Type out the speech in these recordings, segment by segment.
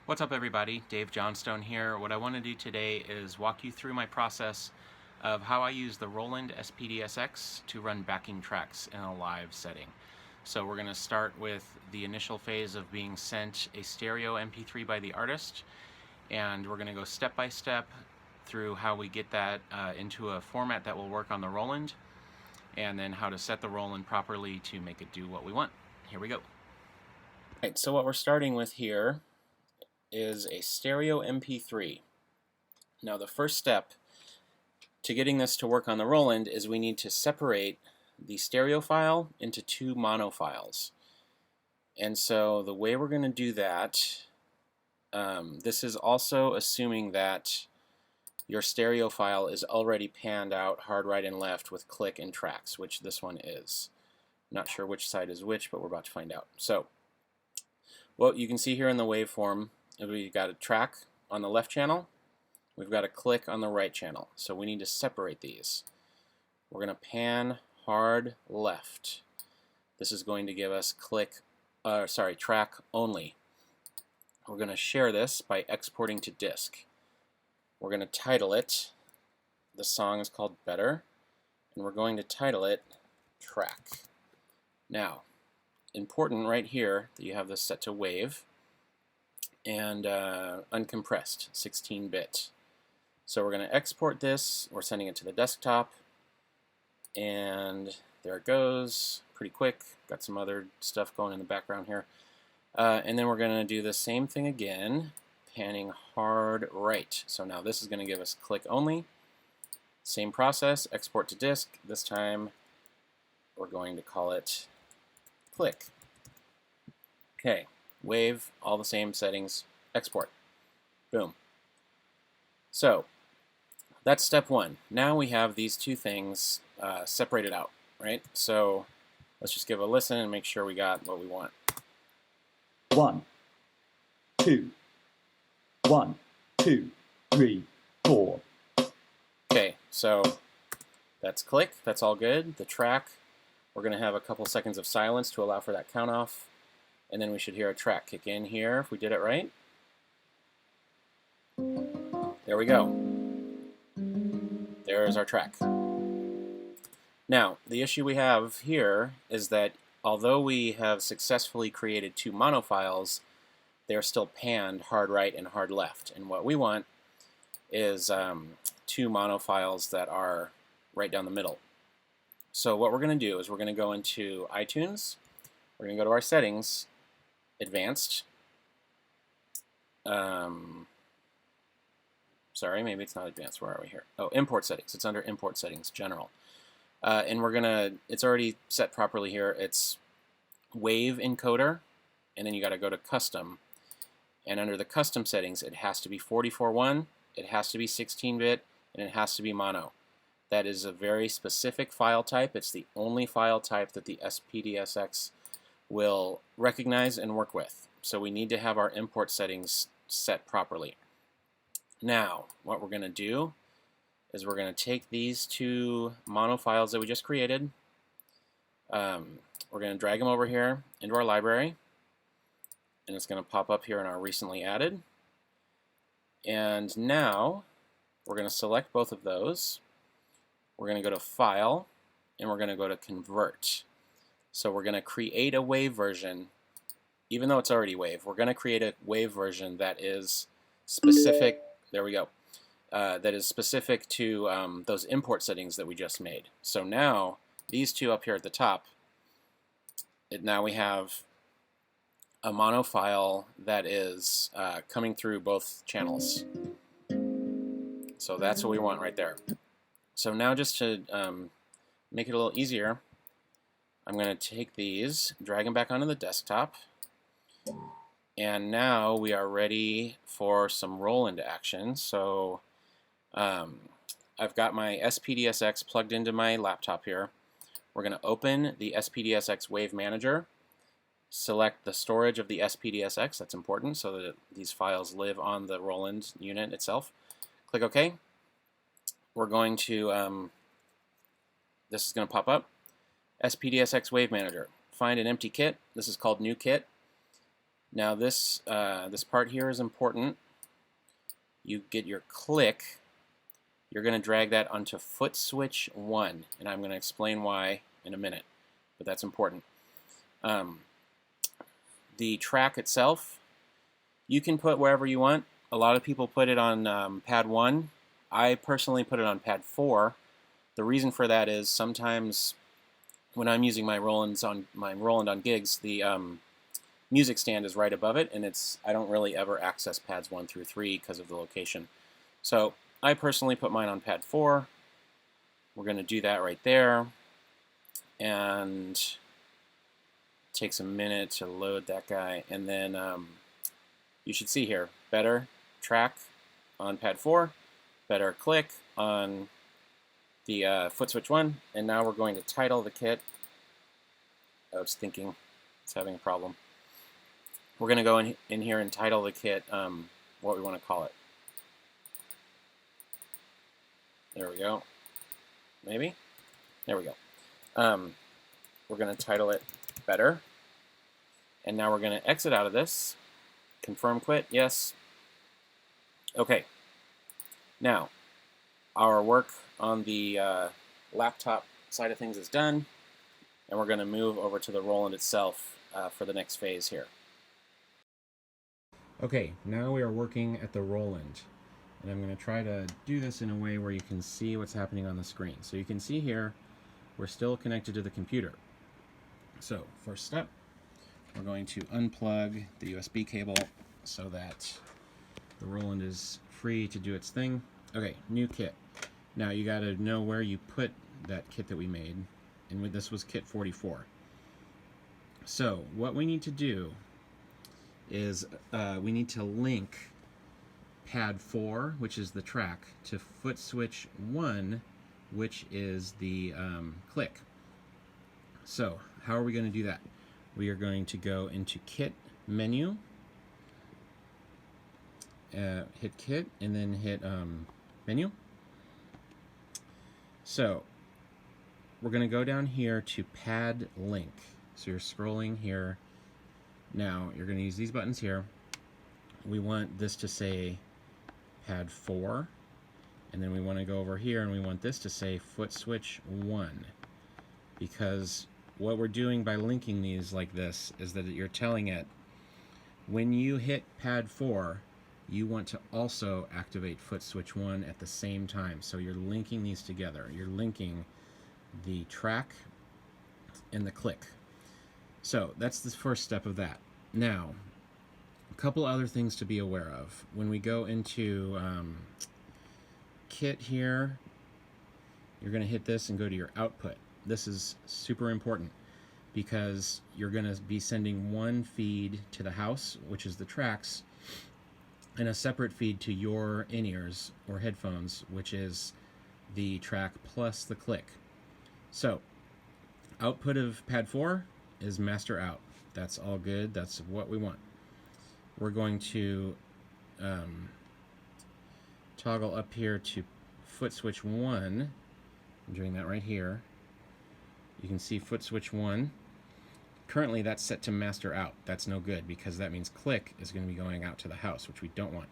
What's up, everybody? Dave Johnstone here. What I want to do today is walk you through my process of how I use the Roland SPD-SX to run backing tracks in a live setting. So we're going to start with the initial phase of being sent a stereo MP3 by the artist, and we're going to go step by step through how we get that into a format that will work on the Roland, and then how to set the Roland properly to make it do what we want. Here we go. Alright, so what we're starting with here is a stereo MP3. Now the first step to getting this to work on the Roland is we need to separate the stereo file into two mono files. And so the way we're going to do that, this is also assuming that your stereo file is already panned out hard right and left with click and tracks, which this one is. Not sure which side is which, but we're about to find out. So what you can see here in the waveform, we've got a track on the left channel, we've got a click on the right channel. So we need to separate these. We're going to pan hard left. This is going to give us track only. We're going to share this by exporting to disk. We're going to title it, the song is called Better, and we're going to title it Track. Now, important right here that you have this set to wave and uncompressed 16-bit. So we're going to export this, we're sending it to the desktop, and there it goes, pretty quick. Got some other stuff going in the background here. And then we're going to do the same thing again, panning hard right. So now this is going to give us click only. Same process, export to disk. This time we're going to call it click. Okay, wave, all the same settings, export. Boom. So that's step one. Now we have these two things separated out, right? So let's just give a listen and make sure we got what we want. 1, 2, 1, 2, 3, 4. Okay, so that's click, that's all good. The track, we're going to have a couple seconds of silence to allow for that count off, and then we should hear a track kick in here if we did it right. There we go. There's our track. Now, the issue we have here is that although we have successfully created two mono files, they're still panned hard right and hard left. And what we want is two mono files that are right down the middle. So what we're going to do is we're going to go into iTunes, we're going to go to our settings, advanced, sorry, maybe it's not advanced, where are we here? Oh, import settings, it's under import settings, general. And we're going to, it's already set properly here, it's wave encoder, and then you got to go to custom. And under the custom settings, it has to be 44.1, it has to be 16-bit, and it has to be mono. That is a very specific file type. It's the only file type that the SPD-SX will recognize and work with. So we need to have our import settings set properly. Now, what we're going to do is we're going to take these two mono files that we just created. We're going to drag them over here into our library, and it's going to pop up here in our recently added. And now we're going to select both of those. We're going to go to File, and we're going to go to Convert. So we're going to create a wave version, even though it's already wave. We're going to create a wave version that is specific. There we go. That is specific to those import settings that we just made. So now these two up here at the top, now we have a mono file that is coming through both channels. So that's what we want right there. So now just to make it a little easier, I'm going to take these, drag them back onto the desktop, and now we are ready for some Roland action. So I've got my SPD-SX plugged into my laptop here. We're going to open the SPD-SX Wave Manager, select the storage of the SPD-SX, that's important, so that these files live on the Roland unit itself. Click OK. We're going to, this is going to pop up, SPD-SX Wave Manager. Find an empty kit. This is called New Kit. Now this part here is important. You get your click. You're going to drag that onto foot switch 1, and I'm going to explain why in a minute, but that's important. The track itself, you can put wherever you want. A lot of people put it on pad 1. I personally put it on pad 4. The reason for that is sometimes when I'm using my Roland on gigs, the music stand is right above it, and I don't really ever access pads 1 through 3 because of the location. So I personally put mine on pad 4. We're going to do that right there, and it takes a minute to load that guy, and then you should see here, better track on pad 4, better click on the foot switch 1, and now we're going to title the kit. I was thinking it's having a problem. We're going to go in here and title the kit what we want to call it. There we go. Maybe? There we go. We're going to title it Better. And now we're going to exit out of this. Confirm quit. Yes. Okay. Now, our work on the laptop side of things is done. And we're going to move over to the Roland itself for the next phase here. Okay, now we are working at the Roland. And I'm going to try to do this in a way where you can see what's happening on the screen. So you can see here, we're still connected to the computer. So first step, we're going to unplug the USB cable so that the Roland is free to do its thing. Okay, new kit. Now you got to know where you put that kit that we made. And this was kit 44. So what we need to do is we need to link pad 4, which is the track, to foot switch 1, which is the click. So how are we going to do that? We are going to go into kit menu, hit kit, and then hit menu. So we're going to go down here to pad link. So you're scrolling here. Now you're going to use these buttons here. We want this to say pad 4, and then we want to go over here and we want this to say foot switch 1, because what we're doing by linking these like this is that you're telling it when you hit pad 4 you want to also activate foot switch 1 at the same time. So you're linking these together. You're linking the track and the click. So that's the first step of that. Now, a couple other things to be aware of. When we go into kit here, you're going to hit this and go to your output. This is super important because you're going to be sending one feed to the house, which is the tracks, and a separate feed to your in-ears or headphones, which is the track plus the click. So, output of pad 4 is master out. That's all good. That's what we want. We're going to toggle up here to foot switch 1. I'm doing that right here. You can see foot switch 1. Currently that's set to master out. That's no good because that means click is going to be going out to the house, which we don't want.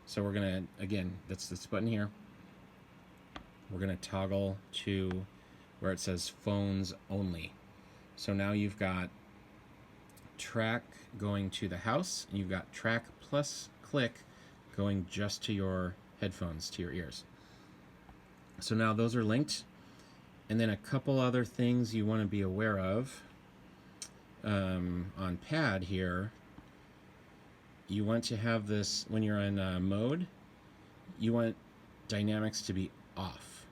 So we're going to, again, that's this button here. We're going to toggle to where it says phones only. So now you've got track going to the house, and you've got track plus click going just to your headphones, to your ears. So now those are linked. And then a couple other things you want to be aware of. On pad here, you want to have this, when you're in mode, you want dynamics to be off.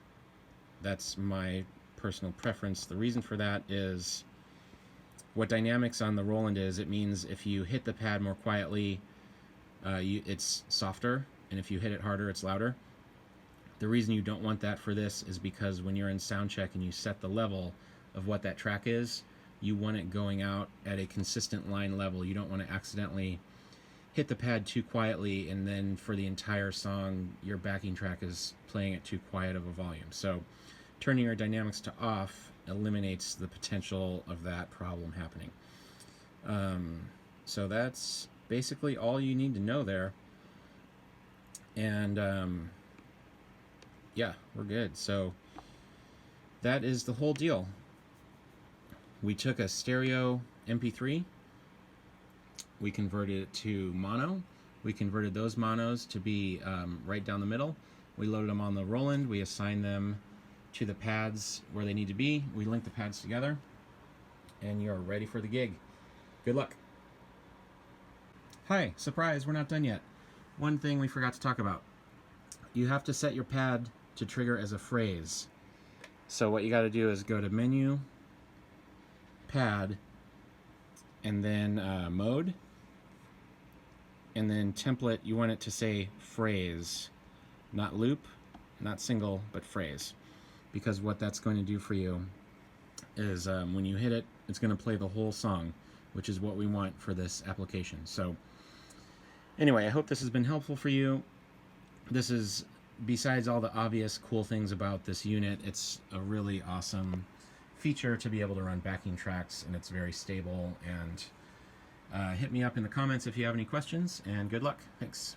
That's my personal preference. The reason for that is what dynamics on the Roland is, it means if you hit the pad more quietly, it's softer, and if you hit it harder, it's louder. The reason you don't want that for this is because when you're in sound check and you set the level of what that track is, you want it going out at a consistent line level. You don't want to accidentally hit the pad too quietly and then for the entire song your backing track is playing at too quiet of a volume. So turning your dynamics to off eliminates the potential of that problem happening. So that's basically all you need to know there. And yeah, we're good. So that is the whole deal. We took a stereo MP3, we converted it to mono, we converted those monos to be right down the middle, we loaded them on the Roland, we assigned them to the pads where they need to be, we linked the pads together, and you're ready for the gig. Good luck. Hi, surprise, we're not done yet. One thing we forgot to talk about. You have to set your pad to trigger as a phrase. So what you got to do is go to menu, pad, and then mode, and then template. You want it to say phrase, not loop, not single, but phrase, because what that's going to do for you is when you hit it, it's going to play the whole song, which is what we want for this application. So anyway, I hope this has been helpful for you. This is, besides all the obvious cool things about this unit, it's a really awesome feature to be able to run backing tracks, and it's very stable. And hit me up in the comments if you have any questions, and good luck. Thanks.